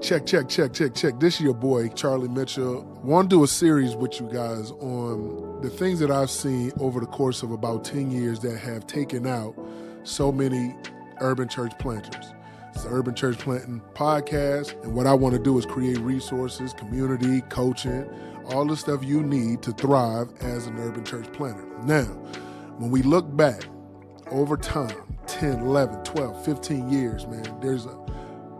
Check. This is your boy, Charlie Mitchell. Want to do a series with you guys on the things that I've seen over the course of about 10 years that have taken out so many urban church planters. It's the Urban Church Planting Podcast, and what I want to do is create resources, community, coaching, all the stuff you need to thrive as an urban church planter. Now, when we look back over time, 10, 11, 12, 15 years, man, there's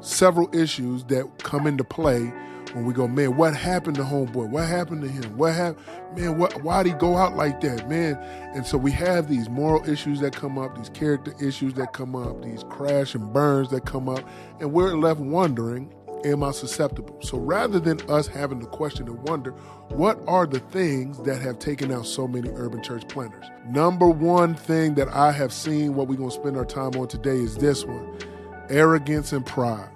several issues that come into play when we go, man, what happened to homeboy? What happened to him? What happened? Man, why'd he go out like that, man? And so we have these moral issues that come up, these character issues that come up, these crash and burns that come up, and we're left wondering, am I susceptible? So rather than us having to question and wonder, what are the things that have taken out so many urban church planters? Number one thing that I have seen, what we're going to spend our time on today, is this one: arrogance and pride.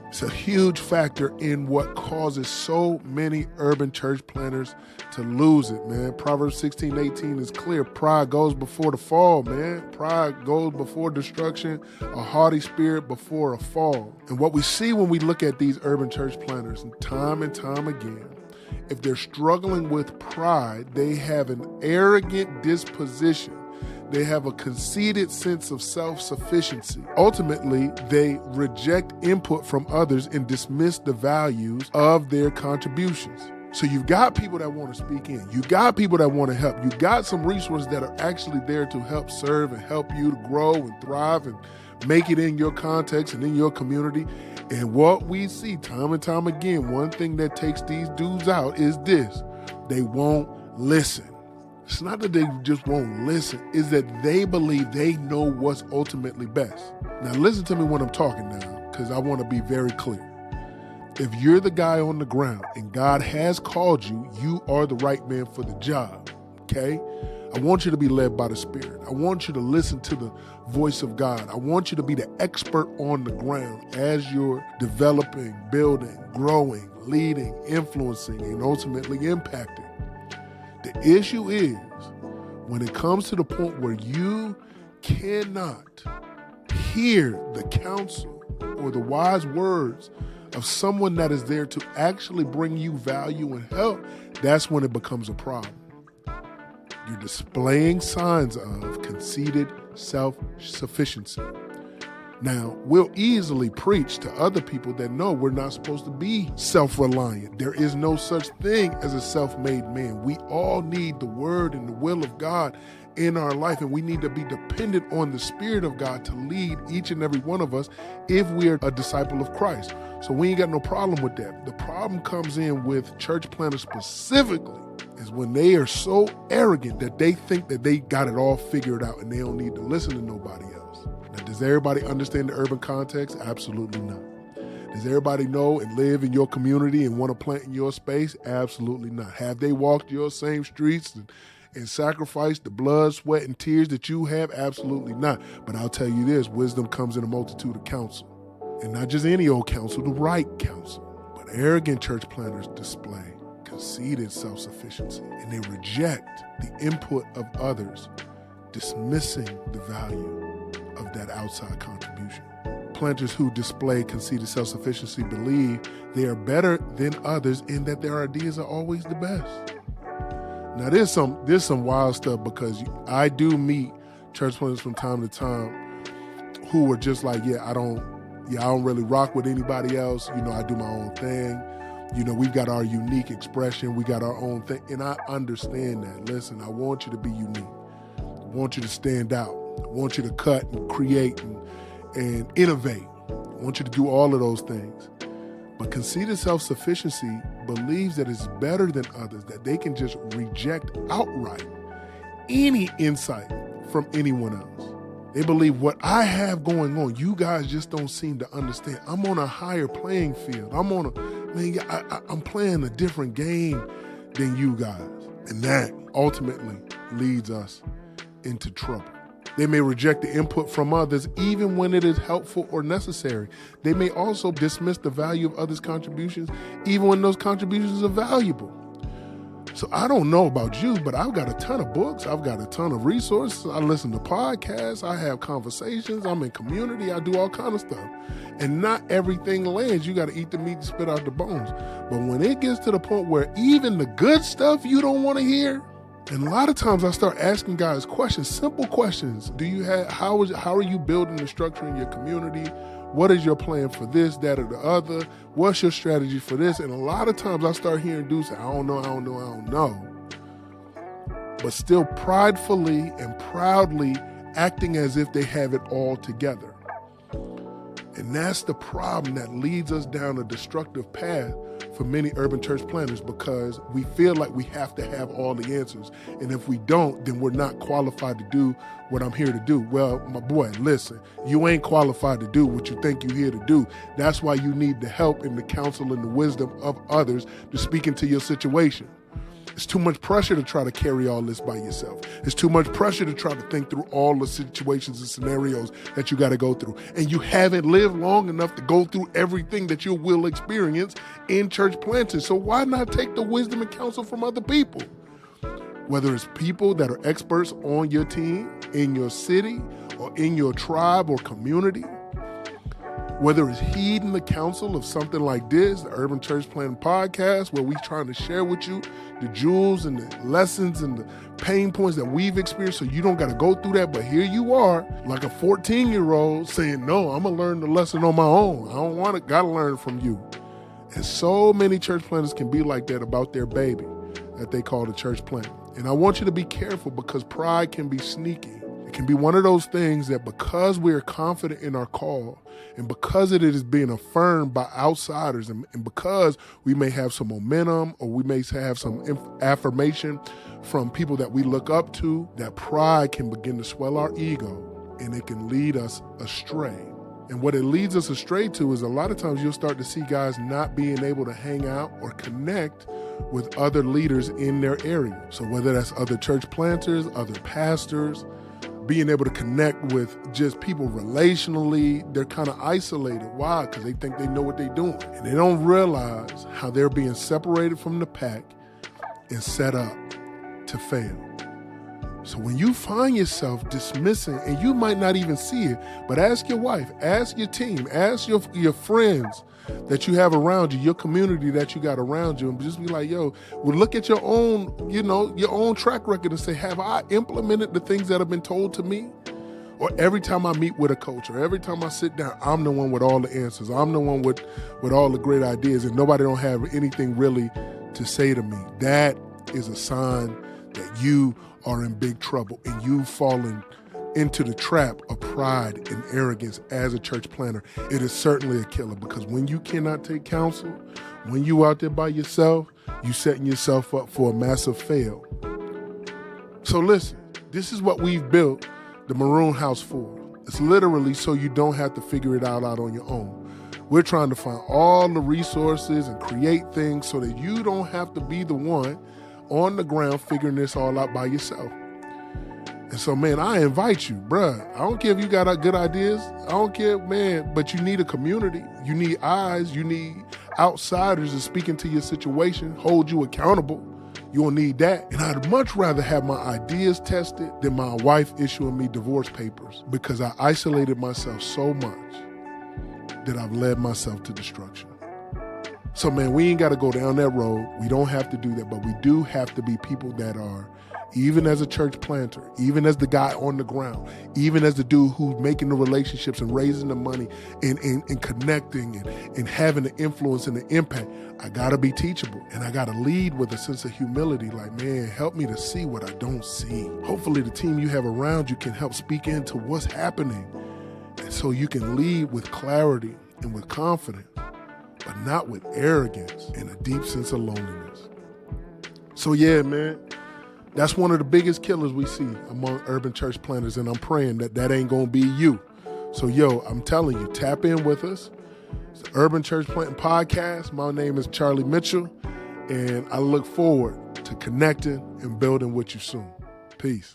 It's a huge factor in what causes so many urban church planters to lose it, man. Proverbs 16:18 is clear. Pride goes before the fall, man. Pride goes before destruction, a haughty spirit before a fall. And what we see when we look at these urban church planters, and time again, if they're struggling with pride, they have an arrogant disposition. They have a conceited sense of self-sufficiency. Ultimately, they reject input from others and dismiss the values of their contributions. So you've got people that want to speak in. You got people that want to help. You got some resources that are actually there to help serve and help you to grow and thrive and make it in your context and in your community. And what we see time and time again, one thing that takes these dudes out is this: they won't listen. It's not that they just won't listen, it's that they believe they know what's ultimately best. Now listen to me when I'm talking now, because I want to be very clear. If you're the guy on the ground and God has called you, you are the right man for the job, okay? I want you to be led by the Spirit. I want you to listen to the voice of God. I want you to be the expert on the ground as you're developing, building, growing, leading, influencing, and ultimately impacting. The issue is when it comes to the point where you cannot hear the counsel or the wise words of someone that is there to actually bring you value and help, that's when it becomes a problem. You're displaying signs of conceited self-sufficiency. Now, we'll easily preach to other people that no, we're not supposed to be self-reliant. There is no such thing as a self-made man. We all need the word and the will of God in our life, and we need to be dependent on the Spirit of God to lead each and every one of us if we are a disciple of Christ. So we ain't got no problem with that. The problem comes in with church planters specifically is when they are so arrogant that they think that they got it all figured out and they don't need to listen to nobody else. Now, does everybody understand the urban context? Absolutely not. Does everybody know and live in your community and want to plant in your space? Absolutely not. Have they walked your same streets and sacrificed the blood, sweat, and tears that you have? Absolutely not. But I'll tell you this, wisdom comes in a multitude of counsel. And not just any old counsel, the right counsel. But arrogant church planters display conceited self-sufficiency, and they reject the input of others, dismissing the value of that outside contribution. Planters who display conceited self-sufficiency believe they are better than others and that their ideas are always the best. Now there's some wild stuff, because I do meet church planters from time to time who are just like, I don't really rock with anybody else. I do my own thing. We've got our unique expression. We got our own thing. And I understand that. Listen, I want you to be unique. I want you to stand out. I want you to cut and create and innovate. I want you to do all of those things. But conceited self-sufficiency believes that it's better than others, that they can just reject outright any insight from anyone else. They believe what I have going on, you guys just don't seem to understand. I'm on a higher playing field. I'm playing a different game than you guys. And that ultimately leads us into trouble. They may reject the input from others even when it is helpful or necessary. They may also dismiss the value of others' contributions even when those contributions are valuable. So I don't know about you, but I've got a ton of books. I've got a ton of resources. I listen to podcasts. I have conversations. I'm in community. I do all kind of stuff. And not everything lands. You got to eat the meat and spit out the bones. But when it gets to the point where even the good stuff you don't want to hear, and a lot of times I start asking guys questions, simple questions. How are you building the structure in your community? What is your plan for this, that, or the other? What's your strategy for this? And a lot of times I start hearing dudes say, I don't know. But still pridefully and proudly acting as if they have it all together. And that's the problem that leads us down a destructive path for many urban church planners, because we feel like we have to have all the answers. And if we don't, then we're not qualified to do what I'm here to do. Well, my boy, listen, you ain't qualified to do what you think you're here to do. That's why you need the help and the counsel and the wisdom of others to speak into your situation. It's too much pressure to try to carry all this by yourself. It's too much pressure to try to think through all the situations and scenarios that you got to go through. And you haven't lived long enough to go through everything that you will experience in church planting. So why not take the wisdom and counsel from other people? Whether it's people that are experts on your team, in your city, or in your tribe or community. Whether it's heeding the counsel of something like this, the Urban Church Planting Podcast, where we're trying to share with you the jewels and the lessons and the pain points that we've experienced so you don't got to go through that. But here you are, like a 14-year-old saying, no, I'm going to learn the lesson on my own. I don't want to, got to learn from you. And so many church planters can be like that about their baby that they call the church plant. And I want you to be careful, because pride can be sneaky. It can be one of those things that because we're confident in our call, and because it is being affirmed by outsiders, and because we may have some momentum or we may have some affirmation from people that we look up to, that pride can begin to swell our ego, and it can lead us astray. And what it leads us astray to is a lot of times you'll start to see guys not being able to hang out or connect with other leaders in their area. So whether that's other church planters, other pastors, being able to connect with just people relationally, they're kind of isolated. Why? Because they think they know what they're doing. And they don't realize how they're being separated from the pack and set up to fail. So when you find yourself dismissing, and you might not even see it, but ask your wife, ask your team, ask your friends that you have around you, your community that you got around you, and just be like, yo, well, look at your own, your own track record and say, have I implemented the things that have been told to me? Or every time I meet with a coach, or every time I sit down, I'm the one with all the answers. I'm the one with all the great ideas, and nobody don't have anything really to say to me. That is a sign that you are in big trouble, and you've fallen into the trap of pride and arrogance as a church planter. It is certainly a killer, because when you cannot take counsel, when you out there by yourself, you setting yourself up for a massive fail. So listen, this is what we've built the Maroon House for. It's literally so you don't have to figure it out on your own. We're trying to find all the resources and create things so that you don't have to be the one on the ground figuring this all out by yourself. And so, man, I invite you, bruh. I don't care if you got good ideas. I don't care, man, but you need a community. You need eyes. You need outsiders to speak into your situation, hold you accountable. You'll need that. And I'd much rather have my ideas tested than my wife issuing me divorce papers, because I isolated myself so much that I've led myself to destruction. So, man, we ain't got to go down that road. We don't have to do that, but we do have to be people that are, even as a church planter, even as the guy on the ground, even as the dude who's making the relationships and raising the money and connecting and having the influence and the impact, I got to be teachable. And I got to lead with a sense of humility, like, man, help me to see what I don't see. Hopefully the team you have around you can help speak into what's happening, and so you can lead with clarity and with confidence, but not with arrogance and a deep sense of loneliness. So yeah, man, that's one of the biggest killers we see among urban church planters, and I'm praying that that ain't gonna be you. So yo, I'm telling you, tap in with us. It's the Urban Church Planting Podcast. My name is Charlie Mitchell, and I look forward to connecting and building with you soon. Peace.